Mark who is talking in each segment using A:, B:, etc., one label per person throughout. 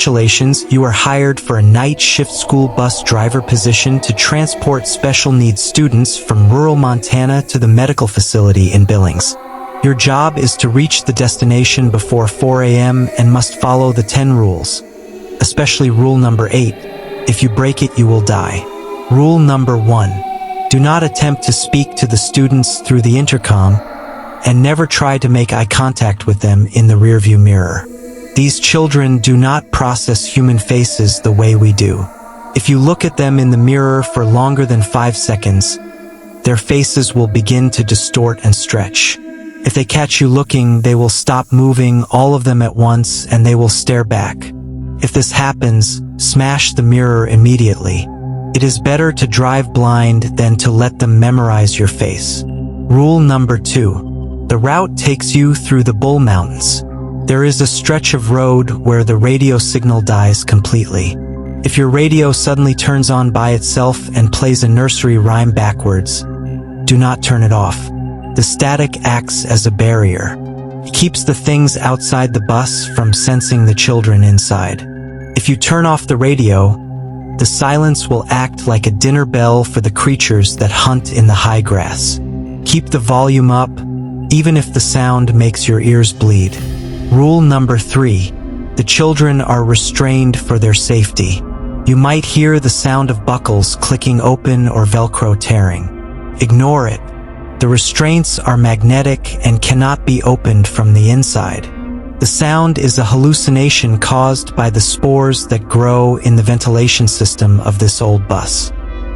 A: Congratulations, you are hired for a night shift school bus driver position to transport special needs students from rural Montana to the medical facility in Billings. Your job is to reach the destination before 4 a.m. and must follow the 10 rules, especially rule number 8. If you break it, you will die. Rule number 1. Do not attempt to speak to the students through the intercom, and never try to make eye contact with them in the rearview mirror. These children do not process human faces the way we do. If you look at them in the mirror for longer than 5 seconds, their faces will begin to distort and stretch. If they catch you looking, they will stop moving, all of them at once, and they will stare back. If this happens, smash the mirror immediately. It is better to drive blind than to let them memorize your face. Rule number 2. The route takes you through the Bull Mountains. There is a stretch of road where the radio signal dies completely. If your radio suddenly turns on by itself and plays a nursery rhyme backwards, do not turn it off. The static acts as a barrier. It keeps the things outside the bus from sensing the children inside. If you turn off the radio, the silence will act like a dinner bell for the creatures that hunt in the high grass. Keep the volume up, even if the sound makes your ears bleed. Rule number 3. The children are restrained for their safety. You might hear the sound of buckles clicking open or Velcro tearing. Ignore it. The restraints are magnetic and cannot be opened from the inside. The sound is a hallucination caused by the spores that grow in the ventilation system of this old bus.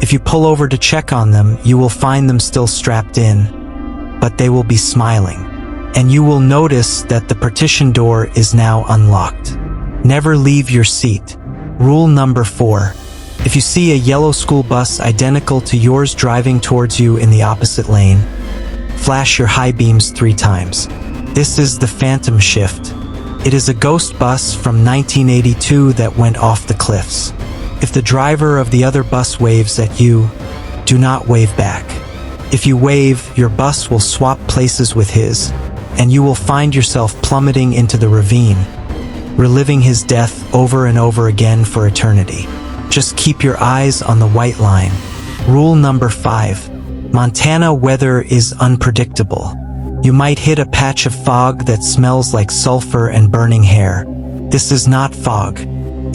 A: If you pull over to check on them, you will find them still strapped in, but they will be smiling. And you will notice that the partition door is now unlocked. Never leave your seat. Rule number 4. If you see a yellow school bus identical to yours driving towards you in the opposite lane, flash your high beams 3 times. This is the Phantom Shift. It is a ghost bus from 1982 that went off the cliffs. If the driver of the other bus waves at you, do not wave back. If you wave, your bus will swap places with his, and you will find yourself plummeting into the ravine, reliving his death over and over again for eternity. Just keep your eyes on the white line. Rule number 5. Montana weather is unpredictable. You might hit a patch of fog that smells like sulfur and burning hair. This is not fog.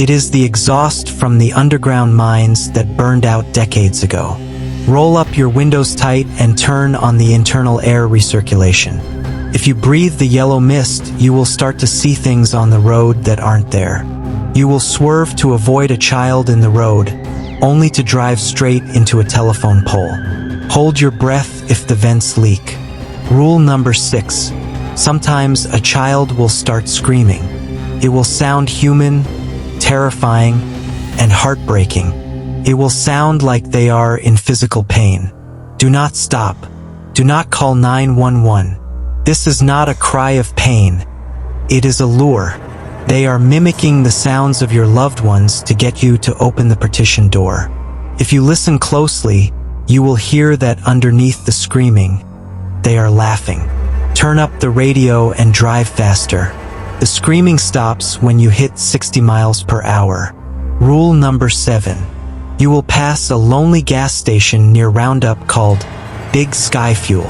A: It is the exhaust from the underground mines that burned out decades ago. Roll up your windows tight and turn on the internal air recirculation. If you breathe the yellow mist, you will start to see things on the road that aren't there. You will swerve to avoid a child in the road, only to drive straight into a telephone pole. Hold your breath if the vents leak. Rule number 6. Sometimes a child will start screaming. It will sound human, terrifying, and heartbreaking. It will sound like they are in physical pain. Do not stop. Do not call 911. This is not a cry of pain. It is a lure. They are mimicking the sounds of your loved ones to get you to open the partition door. If you listen closely, you will hear that underneath the screaming, they are laughing. Turn up the radio and drive faster. The screaming stops when you hit 60 miles per hour. Rule number 7. You will pass a lonely gas station near Roundup called Big Sky Fuel.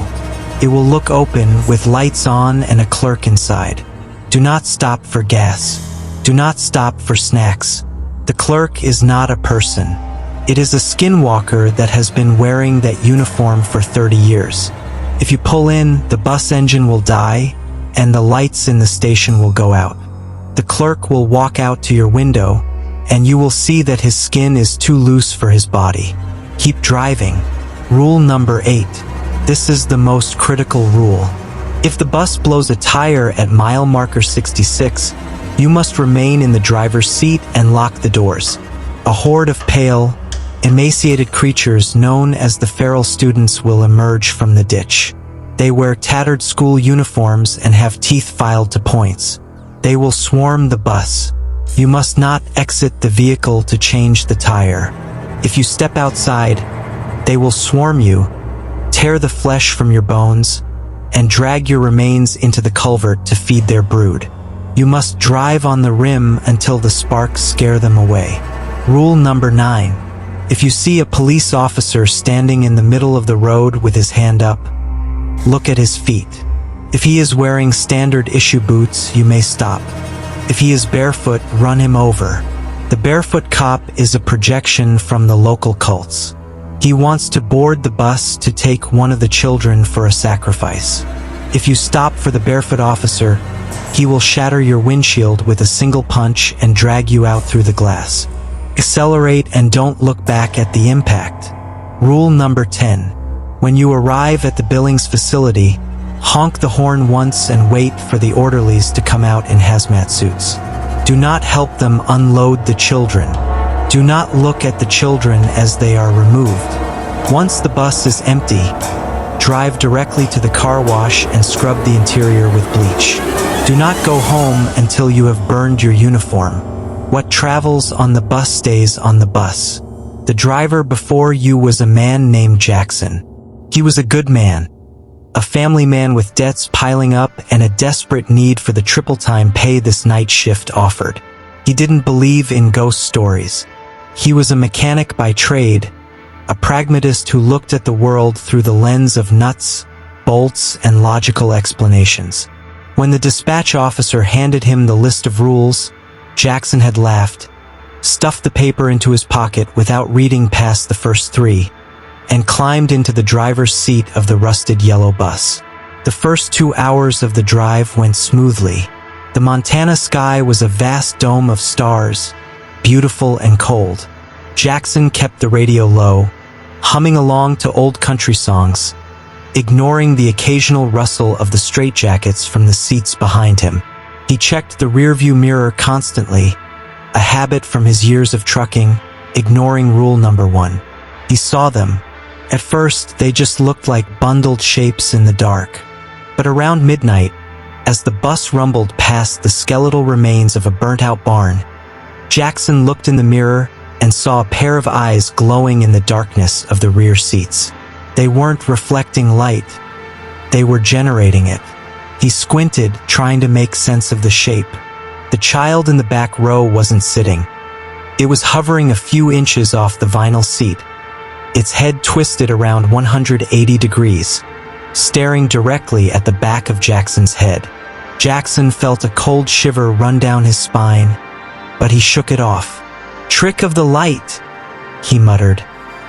A: It will look open with lights on and a clerk inside. Do not stop for gas. Do not stop for snacks. The clerk is not a person. It is a skinwalker that has been wearing that uniform for 30 years. If you pull in, the bus engine will die, and the lights in the station will go out. The clerk will walk out to your window, and you will see that his skin is too loose for his body. Keep driving. Rule number 8. This is the most critical rule. If the bus blows a tire at mile marker 66, you must remain in the driver's seat and lock the doors. A horde of pale, emaciated creatures known as the feral students will emerge from the ditch. They wear tattered school uniforms and have teeth filed to points. They will swarm the bus. You must not exit the vehicle to change the tire. If you step outside, they will swarm you, tear the flesh from your bones, and drag your remains into the culvert to feed their brood. You must drive on the rim until the sparks scare them away. Rule number 9. If you see a police officer standing in the middle of the road with his hand up, look at his feet. If he is wearing standard issue boots, you may stop. If he is barefoot, run him over. The barefoot cop is a projection from the local cults. He wants to board the bus to take one of the children for a sacrifice. If you stop for the barefoot officer, he will shatter your windshield with a single punch and drag you out through the glass. Accelerate and don't look back at the impact. Rule number 10. When you arrive at the Billings facility, honk the horn once and wait for the orderlies to come out in hazmat suits. Do not help them unload the children. Do not look at the children as they are removed. Once the bus is empty, drive directly to the car wash and scrub the interior with bleach. Do not go home until you have burned your uniform. What travels on the bus stays on the bus. The driver before you was a man named Jackson. He was a good man, a family man with debts piling up and a desperate need for the triple time pay this night shift offered. He didn't believe in ghost stories. He was a mechanic by trade, a pragmatist who looked at the world through the lens of nuts, bolts, and logical explanations. When the dispatch officer handed him the list of rules, Jackson had laughed, stuffed the paper into his pocket without reading past the first 3, and climbed into the driver's seat of the rusted yellow bus. The first 2 hours of the drive went smoothly. The Montana sky was a vast dome of stars, beautiful and cold. Jackson kept the radio low, humming along to old country songs, ignoring the occasional rustle of the straitjackets from the seats behind him. He checked the rearview mirror constantly, a habit from his years of trucking, ignoring rule number 1. He saw them. At first, they just looked like bundled shapes in the dark. But around midnight, as the bus rumbled past the skeletal remains of a burnt-out barn, Jackson looked in the mirror and saw a pair of eyes glowing in the darkness of the rear seats. They weren't reflecting light. They were generating it. He squinted, trying to make sense of the shape. The child in the back row wasn't sitting. It was hovering a few inches off the vinyl seat, its head twisted around 180 degrees, staring directly at the back of Jackson's head. Jackson felt a cold shiver run down his spine, but he shook it off. "Trick of the light," he muttered,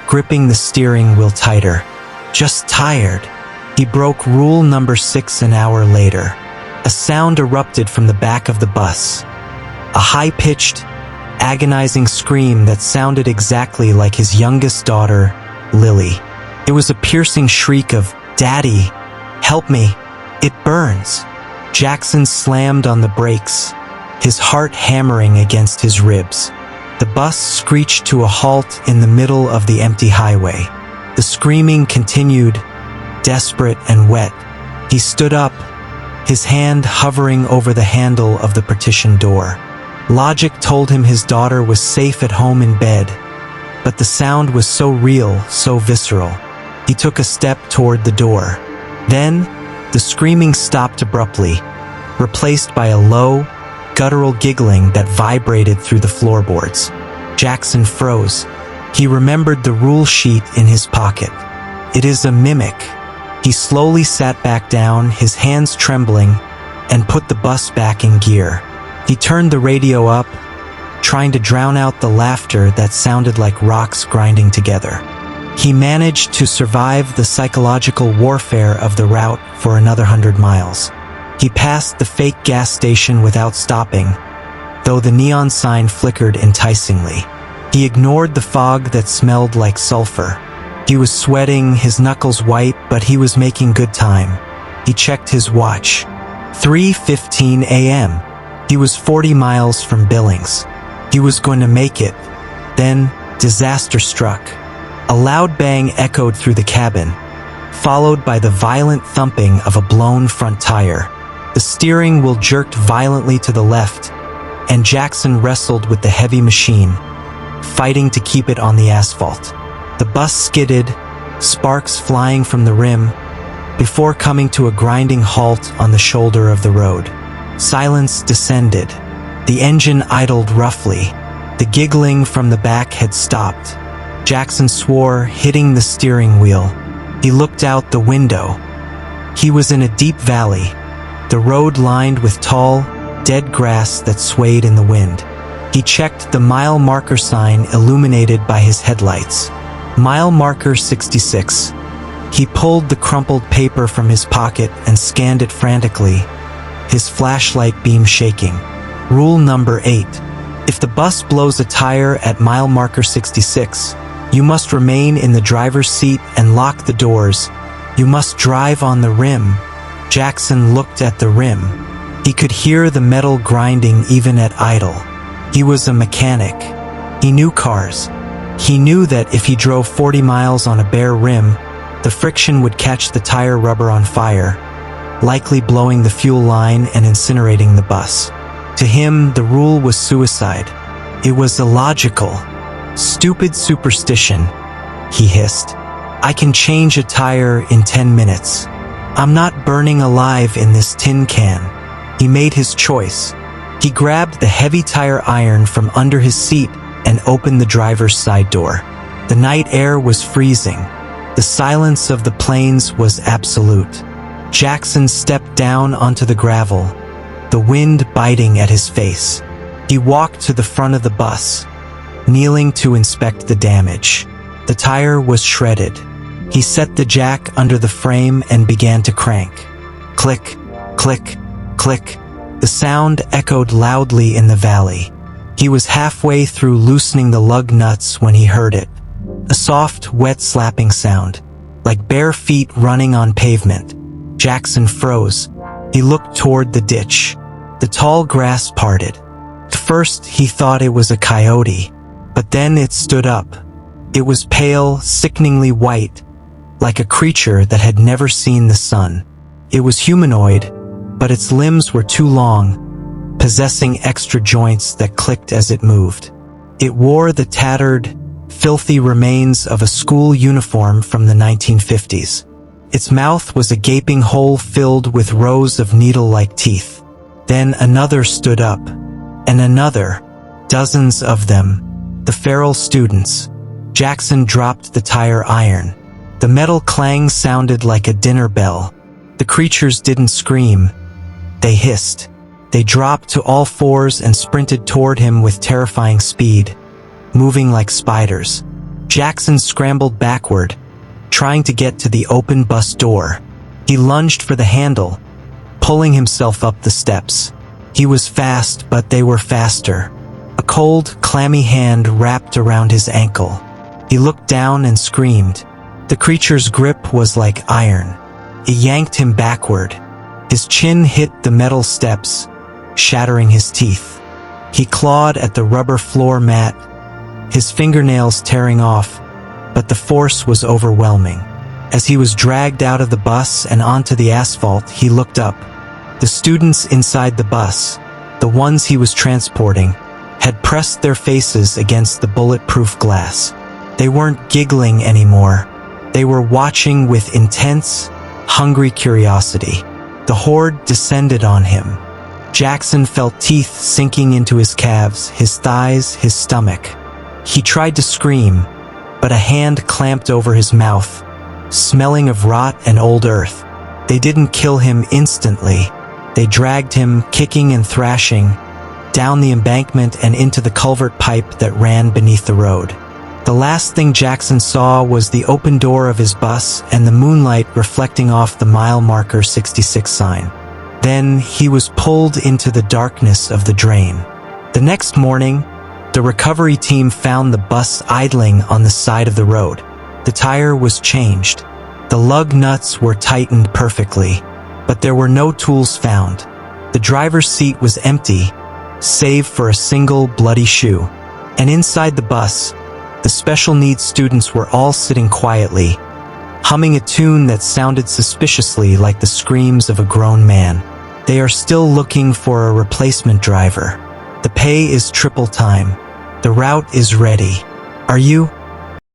A: gripping the steering wheel tighter. "Just tired." He broke rule number 6 an hour later. A sound erupted from the back of the bus. A high-pitched, agonizing scream that sounded exactly like his youngest daughter, Lily. It was a piercing shriek of, "Daddy, help me, it burns." Jackson slammed on the brakes, his heart hammering against his ribs. The bus screeched to a halt in the middle of the empty highway. The screaming continued, desperate and wet. He stood up, his hand hovering over the handle of the partition door. Logic told him his daughter was safe at home in bed, but the sound was so real, so visceral. He took a step toward the door. Then, the screaming stopped abruptly, replaced by a low, guttural giggling that vibrated through the floorboards. Jackson froze. He remembered the rule sheet in his pocket. "It is a mimic." He slowly sat back down, his hands trembling, and put the bus back in gear. He turned the radio up, trying to drown out the laughter that sounded like rocks grinding together. He managed to survive the psychological warfare of the route for another 100 miles. He passed the fake gas station without stopping, though the neon sign flickered enticingly. He ignored the fog that smelled like sulfur. He was sweating, his knuckles white, but he was making good time. He checked his watch. 3:15 a.m. He was 40 miles from Billings. He was going to make it. Then, disaster struck. A loud bang echoed through the cabin, followed by the violent thumping of a blown front tire. The steering wheel jerked violently to the left, and Jackson wrestled with the heavy machine, fighting to keep it on the asphalt. The bus skidded, sparks flying from the rim, before coming to a grinding halt on the shoulder of the road. Silence descended. The engine idled roughly. The giggling from the back had stopped. Jackson swore, hitting the steering wheel. He looked out the window. He was in a deep valley, the road lined with tall, dead grass that swayed in the wind. He checked the mile marker sign illuminated by his headlights. Mile marker 66. He pulled the crumpled paper from his pocket and scanned it frantically, his flashlight beam shaking. Rule number 8. If the bus blows a tire at mile marker 66, you must remain in the driver's seat and lock the doors. You must drive on the rim. Jackson looked at the rim. He could hear the metal grinding even at idle. He was a mechanic. He knew cars. He knew that if he drove 40 miles on a bare rim, the friction would catch the tire rubber on fire, likely blowing the fuel line and incinerating the bus. To him, the rule was suicide. It was illogical. Stupid superstition, he hissed. I can change a tire in 10 minutes. I'm not burning alive in this tin can. He made his choice. He grabbed the heavy tire iron from under his seat and opened the driver's side door. The night air was freezing. The silence of the plains was absolute. Jackson stepped down onto the gravel, the wind biting at his face. He walked to the front of the bus, kneeling to inspect the damage. The tire was shredded. He set the jack under the frame and began to crank. Click, click, click. The sound echoed loudly in the valley. He was halfway through loosening the lug nuts when he heard it. A soft, wet slapping sound, like bare feet running on pavement. Jackson froze. He looked toward the ditch. The tall grass parted. At first, he thought it was a coyote, but then it stood up. It was pale, sickeningly white, like a creature that had never seen the sun. It was humanoid, but its limbs were too long, possessing extra joints that clicked as it moved. It wore the tattered, filthy remains of a school uniform from the 1950s. Its mouth was a gaping hole filled with rows of needle-like teeth. Then another stood up, and another, dozens of them, the feral students. Jackson dropped the tire iron. The metal clang sounded like a dinner bell. The creatures didn't scream. They hissed. They dropped to all fours and sprinted toward him with terrifying speed, moving like spiders. Jackson scrambled backward, trying to get to the open bus door. He lunged for the handle, pulling himself up the steps. He was fast, but they were faster. A cold, clammy hand wrapped around his ankle. He looked down and screamed. The creature's grip was like iron. It yanked him backward. His chin hit the metal steps, shattering his teeth. He clawed at the rubber floor mat, his fingernails tearing off, but the force was overwhelming. As he was dragged out of the bus and onto the asphalt, he looked up. The students inside the bus, the ones he was transporting, had pressed their faces against the bulletproof glass. They weren't giggling anymore. They were watching with intense, hungry curiosity. The horde descended on him. Jackson felt teeth sinking into his calves, his thighs, his stomach. He tried to scream, but a hand clamped over his mouth, smelling of rot and old earth. They didn't kill him instantly. They dragged him, kicking and thrashing, down the embankment and into the culvert pipe that ran beneath the road. The last thing Jackson saw was the open door of his bus and the moonlight reflecting off the mile marker 66 sign. Then he was pulled into the darkness of the drain. The next morning, the recovery team found the bus idling on the side of the road. The tire was changed. The lug nuts were tightened perfectly, but there were no tools found. The driver's seat was empty, save for a single bloody shoe. And inside the bus, the special needs students were all sitting quietly, humming a tune that sounded suspiciously like the screams of a grown man. They are still looking for a replacement driver. The pay is triple time. The route is ready. Are you?